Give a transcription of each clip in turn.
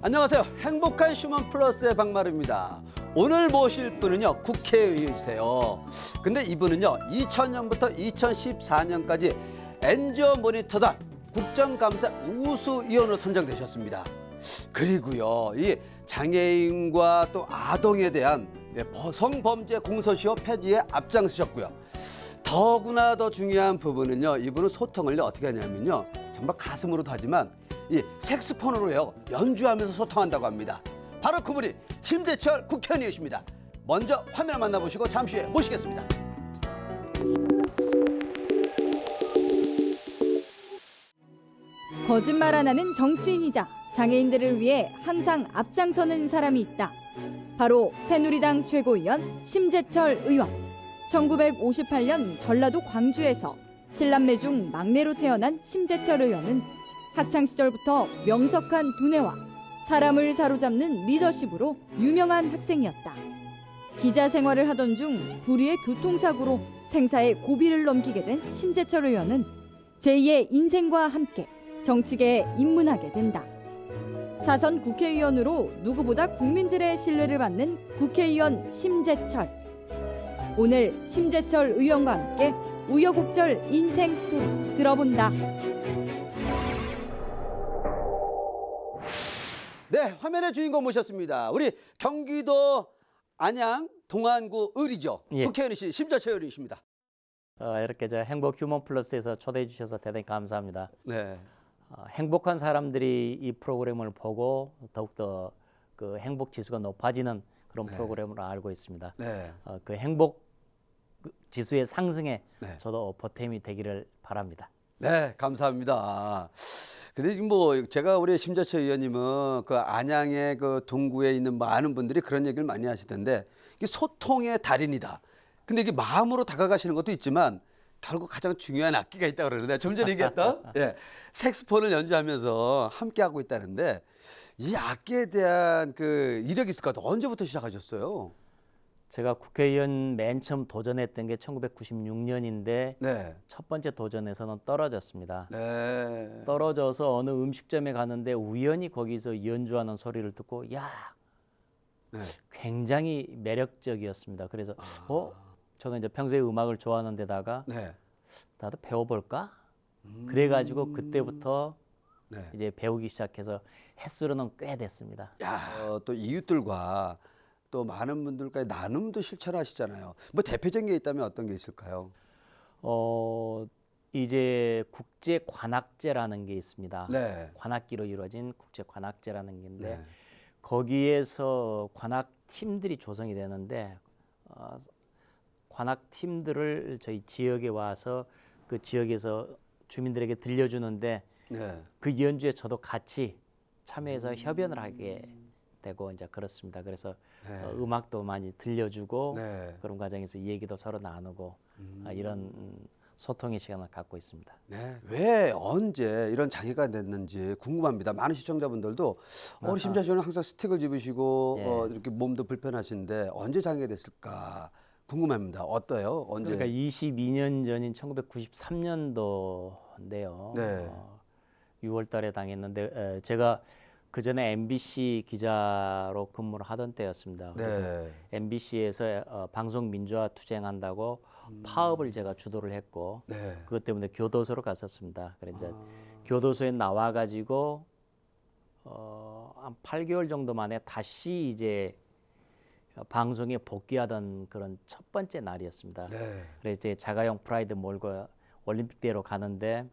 안녕하세요. 행복한 휴먼 플러스의 박마루입니다. 오늘 모실 분은요, 국회의원이세요. 근데 이분은요, 2000년부터 2014년까지 엔지오 모니터단 국정감사 우수위원으로 선정되셨습니다. 그리고요, 이 장애인과 또 아동에 대한 성범죄 공소시효 폐지에 앞장서셨고요. 더구나 더 중요한 부분은요, 이분은 소통을 어떻게 하냐면요, 정말 가슴으로도 하지만 이 색스폰으로요 연주하면서 소통한다고 합니다. 바로 그분이 심재철 국회의원이십니다. 먼저 화면을 만나보시고 잠시 후에 모시겠습니다. 거짓말 안 하는 정치인이자 장애인들을 위해 항상 앞장서는 사람이 있다. 바로 새누리당 최고위원 심재철 의원. 1958년 전라도 광주에서 7남매 중 막내로 태어난 심재철 의원은 학창시절부터 명석한 두뇌와 사람을 사로잡는 리더십으로 유명한 학생이었다. 기자 생활을 하던 중 불의의 교통사고로 생사의 고비를 넘기게 된 심재철 의원은 제2의 인생과 함께 정치계에 입문하게 된다. 사선 국회의원으로 누구보다 국민들의 신뢰를 받는 국회의원 심재철. 오늘 심재철 의원과 함께 우여곡절 인생 스토리 들어본다. 네, 화면의 주인공 모셨습니다. 우리 경기도 안양 동안구 을이죠. 예. 국회의원이신 심재철 의원이십니다. 이렇게 행복 휴먼 플러스에서 초대해 주셔서 대단히 감사합니다. 네. 행복한 사람들이 이 프로그램을 보고 더욱더 그 행복 지수가 높아지는 그런 네. 프로그램으로 알고 있습니다. 네. 그 행복 지수의 상승에 네. 저도 보탬이 되기를 바랍니다. 네, 감사합니다. 근데 지금 뭐 제가 우리 심재철 의원님은 그 안양의 그 동구에 있는 많은 분들이 그런 얘기를 많이 하시던데 이게 소통의 달인이다. 근데 이게 마음으로 다가가시는 것도 있지만 결국 가장 중요한 악기가 있다고 그러는데 좀 전에 얘기했던 예, 색스폰을 연주하면서 함께 하고 있다는데 이 악기에 대한 그 이력이 있을 것 같아요. 언제부터 시작하셨어요? 제가 국회의원 맨 처음 도전했던 게 1996년인데 네. 첫 번째 도전에서는 떨어졌습니다. 네. 떨어져서 어느 음식점에 갔는데 우연히 거기서 연주하는 소리를 듣고 야, 네. 굉장히 매력적이었습니다. 그래서 저는 이제 평소에 음악을 좋아하는 데다가 네. 나도 배워볼까? 그래가지고 그때부터 네. 이제 배우기 시작해서 횟수로는 꽤 됐습니다. 야, 또 이웃들과 또 많은 분들과의 나눔도 실천하시잖아요. 뭐 대표적인 게 있다면 어떤 게 있을까요? 이제 국제 관악제라는 게 있습니다. 네. 관악기로 이루어진 국제 관악제라는 게 있는데 네. 거기에서 관악 팀들이 조성이 되는데 관악 팀들을 저희 지역에 와서 그 지역에서 주민들에게 들려주는데 네. 그 연주에 저도 같이 참여해서 협연을 하게 되고 이제 그렇습니다. 그래서 네. 음악도 많이 들려주고 네. 그런 과정에서 얘기도 서로 나누고 이런 소통의 시간을 갖고 있습니다. 네. 왜 언제 이런 장애가 됐는지 궁금합니다. 많은 시청자분들도 우리 심재철 의원은 항상 스틱을 집으시고 예. 이렇게 몸도 불편하신데 언제 장애가 됐을까 궁금합니다. 어때요? 언제? 그러니까 22년 전인 1993년도인데요. 네. 6월 달에 당했는데 제가 그 전에 MBC 기자로 근무를 하던 때였습니다. 그래서 네. MBC에서 방송 민주화 투쟁한다고 파업을 제가 주도를 했고 네. 그것 때문에 교도소로 갔었습니다. 그래서 이제 교도소에 나와 가지고 한 8개월 정도 만에 다시 이제 방송에 복귀하던 그런 첫 번째 날이었습니다. 네. 그래서 이제 자가용 프라이드 몰고 올림픽대로 가는데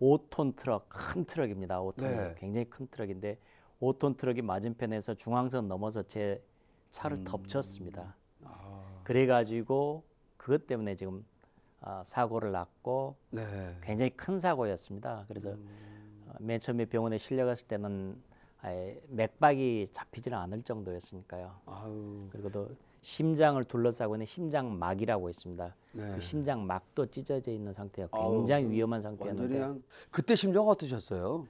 5톤 트럭, 큰 트럭입니다. 5톤 네. 굉장히 큰 트럭인데 5톤 트럭이 맞은편에서 중앙선 넘어서 제 차를 덮쳤습니다. 그래가지고 그것 때문에 지금 사고를 났고 네. 굉장히 큰 사고였습니다. 그래서 맨 처음에 병원에 실려갔을 때는 아예 맥박이 잡히지는 않을 정도였으니까요. 아유. 그리고 또 심장을 둘러싸고 있는 심장막이라고 있습니다. 네. 그 심장막도 찢어져 있는 상태가 굉장히 위험한 완전히 상태였는데 그냥 그때 심정 어떠셨어요?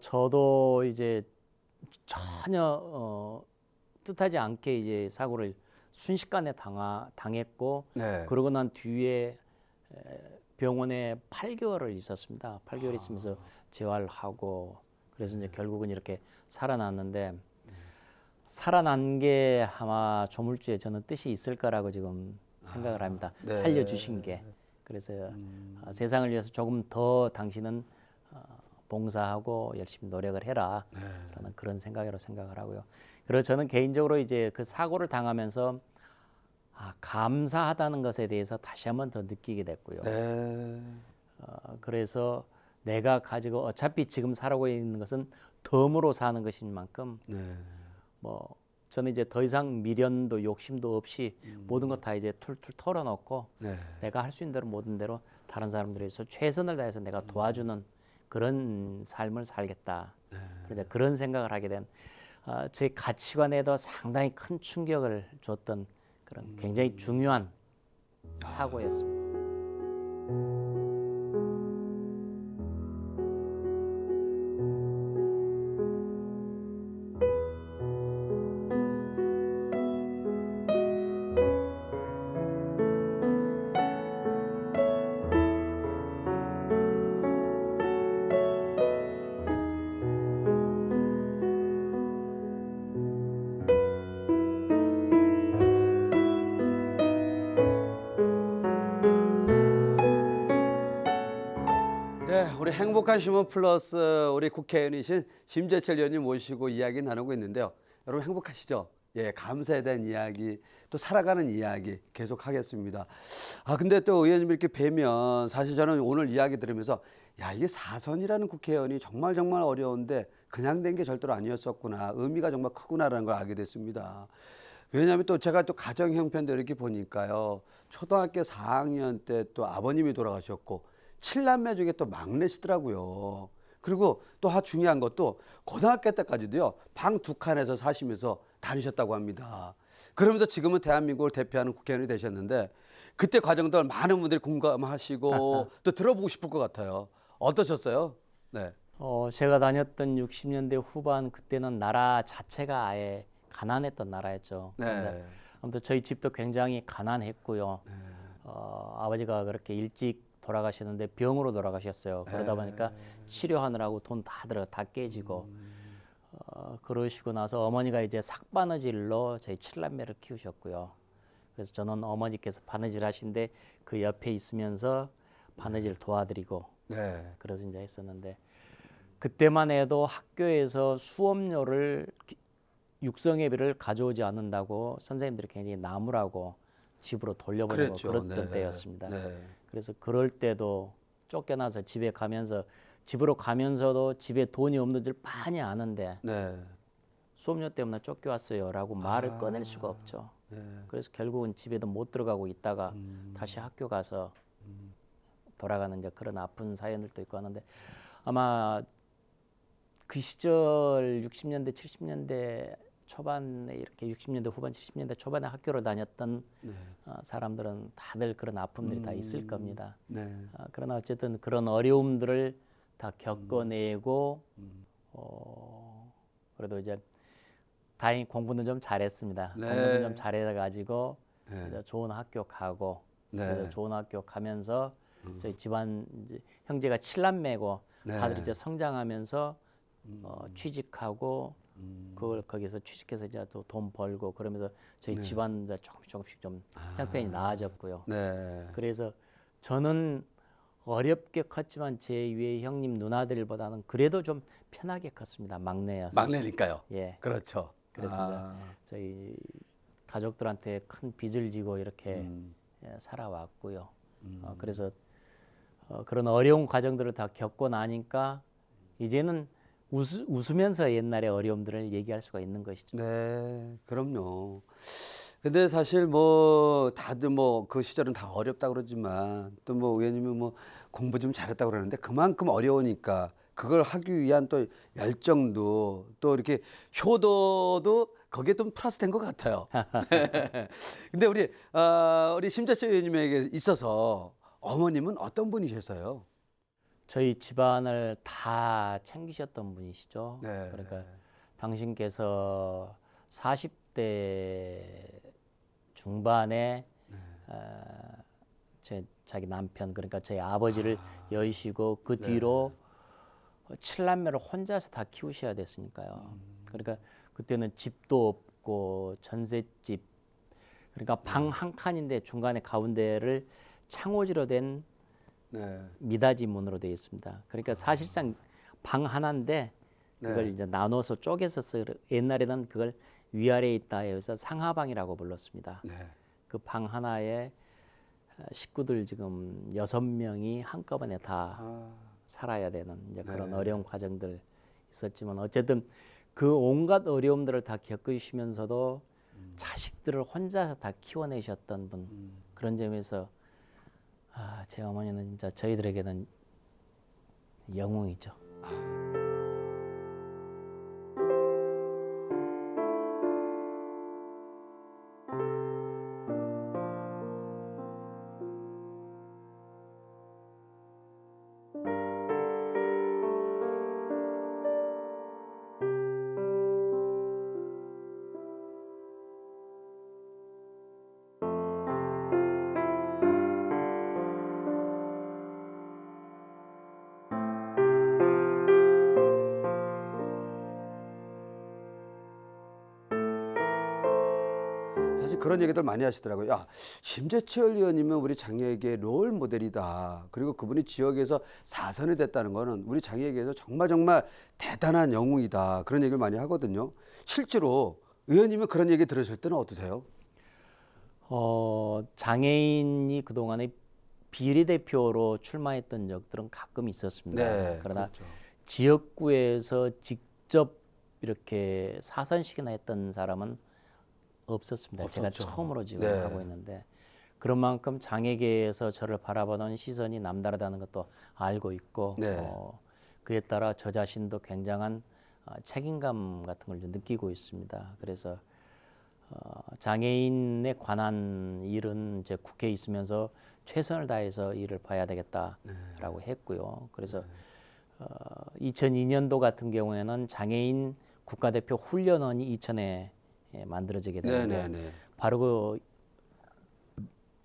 저도 이제 전혀 뜻하지 않게 이제 사고를 순식간에 당했고 네. 그러고 난 뒤에 병원에 8개월을 있었습니다. 8개월 있으면서 재활하고 그래서 이제 결국은 이렇게 살아났는데 살아난 게 아마 조물주에 저는 뜻이 있을 거라고 지금 생각을 합니다. 네. 살려주신 게. 그래서 세상을 위해서 조금 더 당신은 봉사하고 열심히 노력을 해라. 라는 그런 생각으로 생각을 하고요. 그리고 저는 개인적으로 이제 그 사고를 당하면서 감사하다는 것에 대해서 다시 한번 더 느끼게 됐고요. 네. 그래서 내가 가지고 어차피 지금 살아가고 있는 것은 덤으로 사는 것인 만큼 네. 뭐 저는 이제 더 이상 미련도 욕심도 없이 모든 것 다 이제 툴툴 털어놓고 네. 내가 할 수 있는 대로 모든 대로 다른 사람들에 위해서 최선을 다해서 내가 도와주는 그런 삶을 살겠다. 그래서 그런 생각을 하게 된 제 가치관에도 상당히 큰 충격을 줬던 그런 굉장히 중요한 사고였습니다. 네, 우리 행복한 신문 플러스 우리 국회의원이신 심재철 의원님 모시고 이야기 나누고 있는데요. 여러분 행복하시죠? 예, 감사에 대한 이야기, 또 살아가는 이야기 계속 하겠습니다. 근데 또 의원님 이렇게 뵈면 사실 저는 오늘 이야기 들으면서 야, 이게 사선이라는 국회의원이 정말 어려운데 그냥 된 게 절대로 아니었었구나. 의미가 정말 크구나라는 걸 알게 됐습니다. 왜냐하면 또 제가 또 가정 형편도 이렇게 보니까요. 초등학교 4학년 때 또 아버님이 돌아가셨고 7남매 중에 또 막내시더라고요. 그리고 또 중요한 것도 고등학교 때까지도요. 방 2칸에서 사시면서 다니셨다고 합니다. 그러면서 지금은 대한민국을 대표하는 국회의원이 되셨는데 그때 과정들 많은 분들이 공감하시고 또 들어보고 싶을 것 같아요. 어떠셨어요? 네. 제가 다녔던 60년대 후반 그때는 나라 자체가 아예 가난했던 나라였죠. 네. 아무튼 저희 집도 굉장히 가난했고요. 아버지가 그렇게 일찍 돌아가셨는데 병으로 돌아가셨어요. 그러다 보니까 치료하느라고 돈 다 깨지고 그러시고 나서 어머니가 이제 삭바느질로 저희 7남매를 키우셨고요. 그래서 저는 어머니께서 바느질 하신데 그 옆에 있으면서 바느질 도와드리고 네. 그래서 이제 했었는데 그때만 해도 학교에서 수업료를 육성회비를 가져오지 않는다고 선생님들이 굉장히 나무라고 집으로 돌려보내고 그랬죠. 그랬던 네. 때였습니다. 네. 그래서 그럴 때도 쫓겨나서 집에 가면서 집으로 가면서도 집에 돈이 없는 줄 많이 아는데 네. 수업료 때문에 쫓겨왔어요라고 말을 꺼낼 수가 없죠. 네. 그래서 결국은 집에도 못 들어가고 있다가 다시 학교 가서 돌아가는 이제 그런 아픈 사연들도 있고 하는데 아마 그 시절 60년대 70년대 초반에 이렇게 60년대 후반 70년대 초반에 학교를 다녔던 네. 사람들은 다들 그런 아픔들이 다 있을 겁니다. 네. 그러나 어쨌든 그런 어려움들을 다 겪어내고 그래도 이제 다행히 공부는 좀 잘했습니다. 네. 공부는 좀 잘해가지고 네. 이제 좋은 학교 가고 네. 그래서 좋은 학교 가면서 저희 집안 이제 형제가 7남매고 네. 다들 이제 성장하면서 취직하고 그걸 거기서 취직해서 이제 또 돈 벌고 그러면서 저희 집안 이제 조금씩 좀 형편이 나아졌고요. 네. 그래서 저는 어렵게 컸지만 제 위에 형님 누나들보다는 그래도 좀 편하게 컸습니다. 막내여서. 막내니까요. 예. 그렇죠. 그래서 이제 저희 가족들한테 큰 빚을 지고 이렇게 살아왔고요. 그래서 그런 어려운 과정들을 다 겪고 나니까 이제는 웃으면서 옛날의 어려움들을 얘기할 수가 있는 것이죠. 네, 그럼요. 근데 사실 뭐 다들 뭐 그 시절은 다 어렵다 그러지만 또 뭐 의원님은 뭐 공부 좀 잘했다 그러는데 그만큼 어려우니까 그걸 하기 위한 또 열정도 또 이렇게 효도도 거기에 좀 플러스 된 것 같아요. 근데 우리 심재철 의원님에게 있어서 어머님은 어떤 분이셨어요? 저희 집안을 다 챙기셨던 분이시죠. 네. 그러니까 당신께서 40대 중반에 자기 남편 그러니까 저희 아버지를 여의시고 그 뒤로 칠남매를 혼자서 다 키우셔야 됐으니까요. 그러니까 그때는 집도 없고 전셋집, 그러니까 방 한 칸인데 중간에 가운데를 창호지로 된 네. 미닫이 문으로 되어 있습니다. 그러니까 사실상 방 하나인데 그걸 네. 이제 나눠서 쪼개서 옛날에는 그걸 위아래에 있다 해서 상하방이라고 불렀습니다. 네. 그 방 하나에 식구들 지금 6명이 한꺼번에 다 아, 살아야 되는 이제 그런 네. 어려운 과정들 있었지만 어쨌든 그 온갖 어려움들을 다 겪으시면서도 자식들을 혼자서 다 키워내셨던 분, 그런 점에서 제 어머니는 진짜 저희들에게는 영웅이죠. 사실 그런 얘기들 많이 하시더라고요. 야, 심재철 의원이면 우리 장애에게 롤 모델이다. 그리고 그분이 지역에서 4선이 됐다는 거는 우리 장애에게서 정말 정말 대단한 영웅이다. 그런 얘기를 많이 하거든요. 실제로 의원님은 그런 얘기 들으실 때는 어떠세요? 장애인이 그동안에 비례대표로 출마했던 적들은 가끔 있었습니다. 네, 그러나 그렇죠. 지역구에서 직접 이렇게 사선식이나 했던 사람은 없었습니다. 제가 없었죠. 처음으로 지금 네. 하고 있는데 그런 만큼 장애계에서 저를 바라보는 시선이 남다르다는 것도 알고 있고 네. 그에 따라 저 자신도 굉장한 책임감 같은 걸 좀 느끼고 있습니다. 그래서 장애인에 관한 일은 이제 국회에 있으면서 최선을 다해서 일을 봐야 되겠다라고 했고요. 그래서 2002년도 같은 경우에는 장애인 국가대표 훈련원이 이천에 만들어지게 되는데 네네네. 바로 그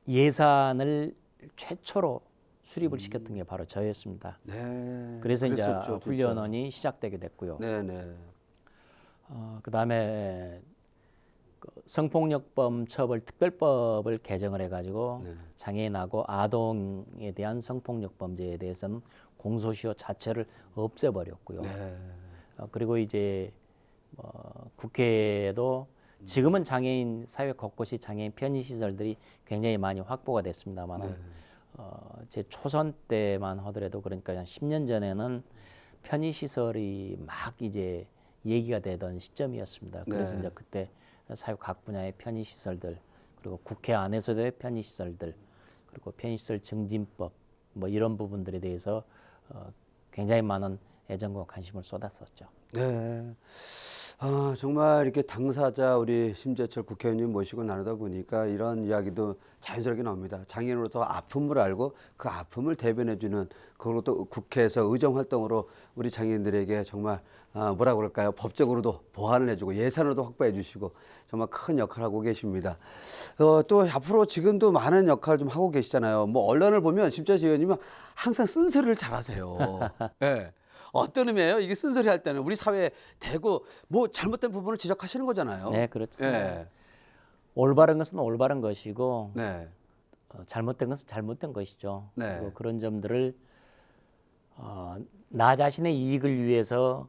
예산을 최초로 수립을 시켰던 게 바로 저였습니다. 네. 그래서 이제 그랬었죠, 진짜. 훈련원이 시작되게 됐고요. 네네. 그다음에 그 성폭력범 처벌 특별법을 개정을 해가지고 네. 장애인하고 아동에 대한 성폭력범죄에 대해서는 공소시효 자체를 없애버렸고요. 네. 그리고 이제 국회에도 지금은 장애인 사회 곳곳이 장애인 편의 시설들이 굉장히 많이 확보가 됐습니다만은 네. 제 초선 때만 하더라도 그러니까 한 10년 전에는 편의 시설이 막 이제 얘기가 되던 시점이었습니다. 그래서 네. 이제 그때 사회 각 분야의 편의 시설들 그리고 국회 안에서도의 편의 시설들 그리고 편의 시설 증진법 뭐 이런 부분들에 대해서 굉장히 많은 애정과 관심을 쏟았었죠. 네. 정말 이렇게 당사자 우리 심재철 국회의원님 모시고 나누다 보니까 이런 이야기도 자연스럽게 나옵니다. 장애인으로서 아픔을 알고 그 아픔을 대변해주는 그리고 또 국회에서 의정 활동으로 우리 장애인들에게 정말 뭐라 그럴까요? 법적으로도 보완을 해주고 예산으로도 확보해 주시고 정말 큰 역할을 하고 계십니다. 또 앞으로 지금도 많은 역할을 좀 하고 계시잖아요. 뭐 언론을 보면 심재철 의원님은 항상 쓴소리를 잘하세요. 네. 어떤 의미예요? 이게 쓴소리 할 때는 우리 사회에 대고 뭐 잘못된 부분을 지적하시는 거잖아요. 네, 그렇죠. 네. 올바른 것은 올바른 것이고 네. 잘못된 것은 잘못된 것이죠. 네. 그리고 그런 점들을 나 자신의 이익을 위해서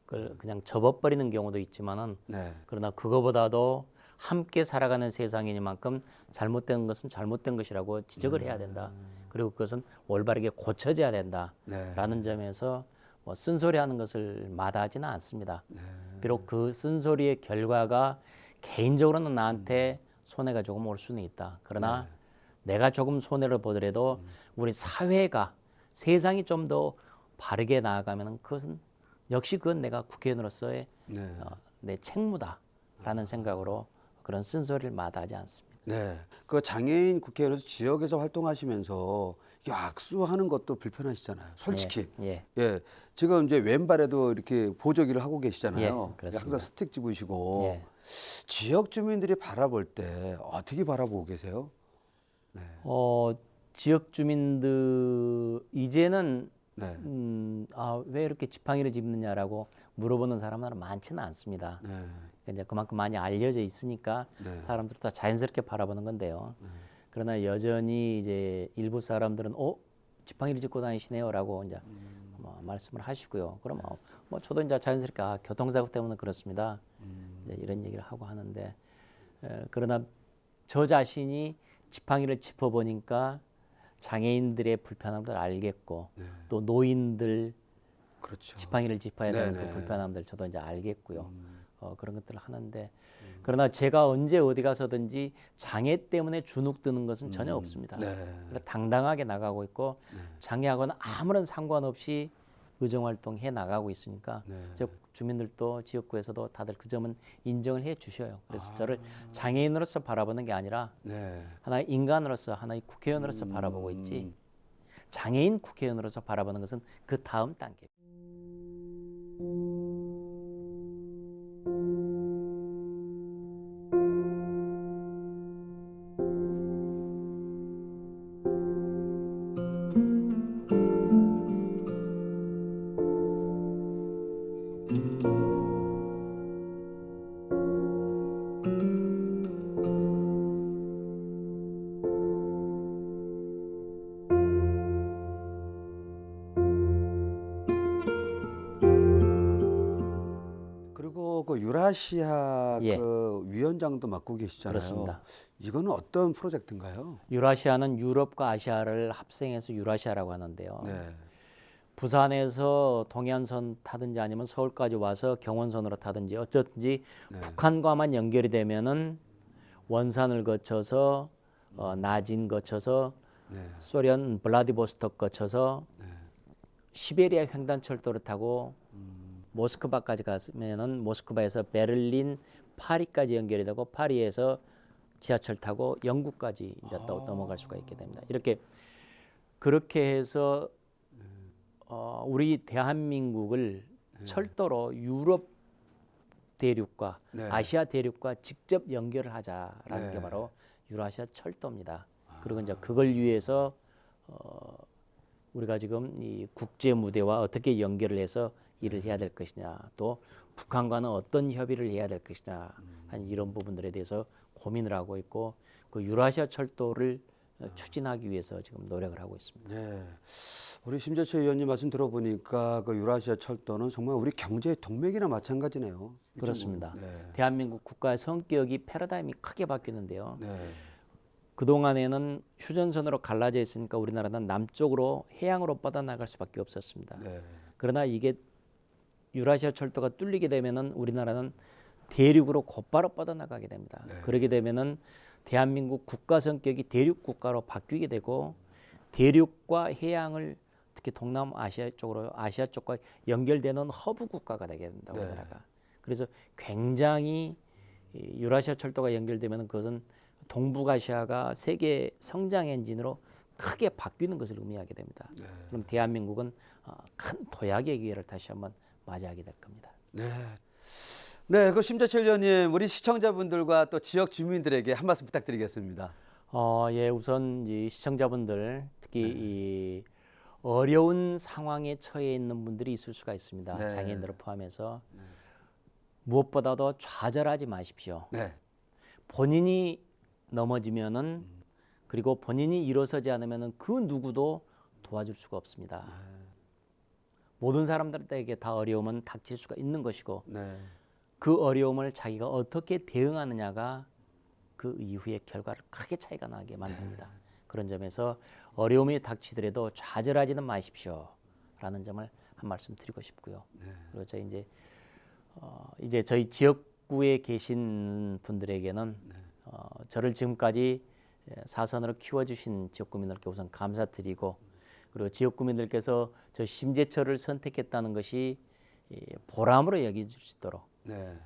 그걸 그냥 접어버리는 경우도 있지만은 네. 그러나 그거보다도 함께 살아가는 세상이니만큼 잘못된 것은 잘못된 것이라고 지적을 해야 된다. 그리고 그것은 올바르게 고쳐져야 된다라는 네. 점에서 뭐 쓴소리하는 것을 마다하지는 않습니다. 네. 비록 그 쓴소리의 결과가 개인적으로는 나한테 손해가 조금 올 수는 있다. 그러나 내가 조금 손해를 보더라도 우리 사회가 세상이 좀 더 바르게 나아가면 그것은 역시 그건 내가 국회의원으로서의 네. 내 책무다라는 생각으로 그런 쓴소리를 마다하지 않습니다. 네. 그 장애인 국회의원으로서 지역에서 활동하시면서 악수하는 것도 불편하시잖아요. 솔직히. 예. 예. 지금 이제 왼발에도 이렇게 보조기를 하고 예, 계시잖아요. 그렇습니다. 항상 스틱 집으시고. 예. 지역 주민들이 바라볼 때 어떻게 바라보고 계세요? 지역 주민들 이제는 네. 왜 이렇게 지팡이를 짚느냐라고 물어보는 사람들은 많지는 않습니다. 네. 이제 그만큼 많이 알려져 있으니까 네. 사람들이 다 자연스럽게 바라보는 건데요. 그러나 여전히 이제 일부 사람들은 지팡이를 짚고 다니시네요라고 이제 뭐 말씀을 하시고요. 그럼 뭐 저도 이제 자연스럽게 교통사고 때문에 그렇습니다. 이제 이런 얘기를 하고 하는데 그러나 저 자신이 지팡이를 짚어보니까 장애인들의 불편함들 알겠고 네. 또 노인들 그렇죠. 지팡이를 짚어야 되는 네네. 그 불편함들 저도 이제 알겠고요. 그런 것들을 하는데 그러나 제가 언제 어디 가서든지 장애 때문에 주눅 드는 것은 전혀 없습니다. 네. 그래서 당당하게 나가고 있고 네. 장애하고는 아무런 상관없이 의정활동 해 나가고 있으니까 네. 저 주민들도 지역구에서도 다들 그 점은 인정을 해 주셔요. 그래서 저를 장애인으로서 바라보는 게 아니라 네. 하나의 인간으로서 하나의 국회의원으로서 바라보고 있지 장애인 국회의원으로서 바라보는 것은 그 다음 단계. 그리고 그 유라시아 예. 그 위원장도 맡고 계시잖아요. 그렇습니다. 이거는 어떤 프로젝트인가요? 유라시아는 유럽과 아시아를 합성해서 유라시아라고 하는데요. 네. 부산에서 동해안선 타든지 아니면 서울까지 와서 경원선으로 타든지 어쨌든지 네. 북한과만 연결이 되면은 원산을 거쳐서 나진 거쳐서 네. 소련 블라디보스톡 거쳐서 네. 시베리아 횡단철도를 타고 모스크바까지 가면은 모스크바에서 베를린, 파리까지 연결이 되고 파리에서 지하철 타고 영국까지 이제 또 넘어갈 수가 있게 됩니다. 이렇게 그렇게 해서 우리 대한민국을 철도로 유럽 대륙과 네. 아시아 대륙과 직접 연결을 하자라는 네. 게 바로 유라시아 철도입니다. 그리고 이제 그걸 위해서 우리가 지금 이 국제 무대와 어떻게 연결을 해서 일을 해야 될 것이냐, 또 북한과는 어떤 협의를 해야 될 것이냐 한 이런 부분들에 대해서 고민을 하고 있고 그 유라시아 철도를 추진하기 위해서 지금 노력을 하고 있습니다. 네. 우리 심재철 의원님 말씀 들어보니까 그 유라시아 철도는 정말 우리 경제의 동맥이나 마찬가지네요. 그렇습니다. 네. 대한민국 국가의 성격이 패러다임이 크게 바뀌는데요. 네. 그동안에는 휴전선으로 갈라져 있으니까 우리나라는 남쪽으로 해양으로 뻗어나갈 수밖에 없었습니다. 네. 그러나 이게 유라시아 철도가 뚫리게 되면은 우리나라는 대륙으로 곧바로 뻗어나가게 됩니다. 네. 그러게 되면은 대한민국 국가 성격이 대륙 국가로 바뀌게 되고 대륙과 해양을 특히 동남아시아 쪽으로 아시아 쪽과 연결되는 허브 국가가 되게 된다 네. 우리나라가. 그래서 굉장히 이 유라시아 철도가 연결되면은 그것은 동북아시아가 세계 성장 엔진으로 크게 바뀌는 것을 의미하게 됩니다. 네. 그럼 대한민국은 큰 도약의 기회를 다시 한번 맞이하게 될 겁니다. 네. 네, 그 심재철 의원님, 우리 시청자분들과 또 지역 주민들에게 한 말씀 부탁드리겠습니다. 예, 우선 이 시청자분들 특히 네. 이 어려운 상황에 처해 있는 분들이 있을 수가 있습니다. 네. 장애인들을 포함해서 무엇보다도 좌절하지 마십시오. 네. 본인이 넘어지면은 그리고 본인이 일어서지 않으면은 그 누구도 도와줄 수가 없습니다. 모든 사람들에게 다 어려움은 닥칠 수가 있는 것이고 네. 그 어려움을 자기가 어떻게 대응하느냐가 그 이후의 결과를 크게 차이가 나게 만듭니다. 그런 점에서 어려움이 닥치더라도 좌절하지는 마십시오라는 점을 한 말씀 드리고 싶고요. 그리고 저 이제 저희 지역구에 계신 분들에게는 저를 지금까지 사선으로 키워주신 지역구민들께 우선 감사드리고 그리고 지역구민들께서 저 심재철을 선택했다는 것이 보람으로 여겨주시도록 네.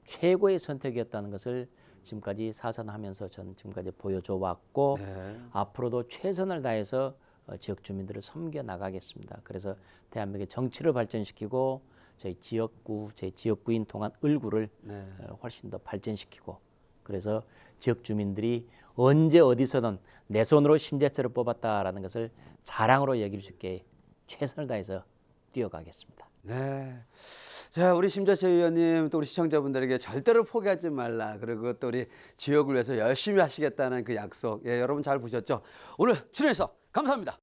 최고의 선택이었다는 것을 지금까지 사선하면서 전 지금까지 보여줘 왔고 네. 앞으로도 최선을 다해서 지역 주민들을 섬겨 나가겠습니다. 그래서 대한민국의 정치를 발전시키고 저희 지역구, 제 지역구인 통한 을구를 네. 훨씬 더 발전시키고 그래서 지역 주민들이 언제 어디서든 내 손으로 심재철을 뽑았다라는 것을 자랑으로 여길 수 있게 최선을 다해서 뛰어가겠습니다. 네. 자, 우리 심재철 의원님 또 우리 시청자분들에게 절대로 포기하지 말라. 그리고 또 우리 지역을 위해서 열심히 하시겠다는 그 약속. 예, 여러분 잘 보셨죠? 오늘 출연해서 감사합니다.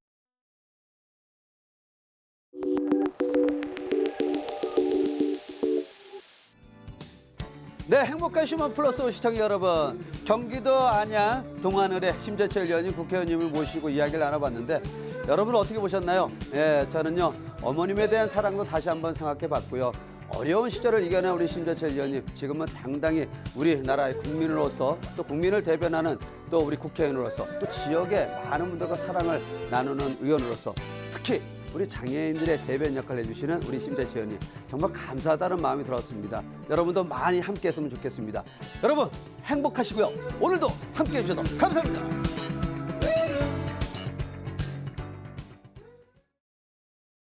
네, 행복한 휴먼 플러스 시청자 여러분, 경기도 안양 동안을의 심재철 의원님 국회의원님을 모시고 이야기를 나눠봤는데 여러분 어떻게 보셨나요? 예, 저는요 어머님에 대한 사랑도 다시 한번 생각해봤고요. 어려운 시절을 이겨낸 우리 심재철 의원님, 지금은 당당히 우리나라의 국민으로서 또 국민을 대변하는 또 우리 국회의원으로서 또 지역의 많은 분들과 사랑을 나누는 의원으로서 특히 우리 장애인들의 대변 역할을 해주시는 우리 심재철 의원님 정말 감사하다는 마음이 들었습니다. 여러분도 많이 함께 했으면 좋겠습니다. 여러분 행복하시고요. 오늘도 함께 해주셔서 감사합니다.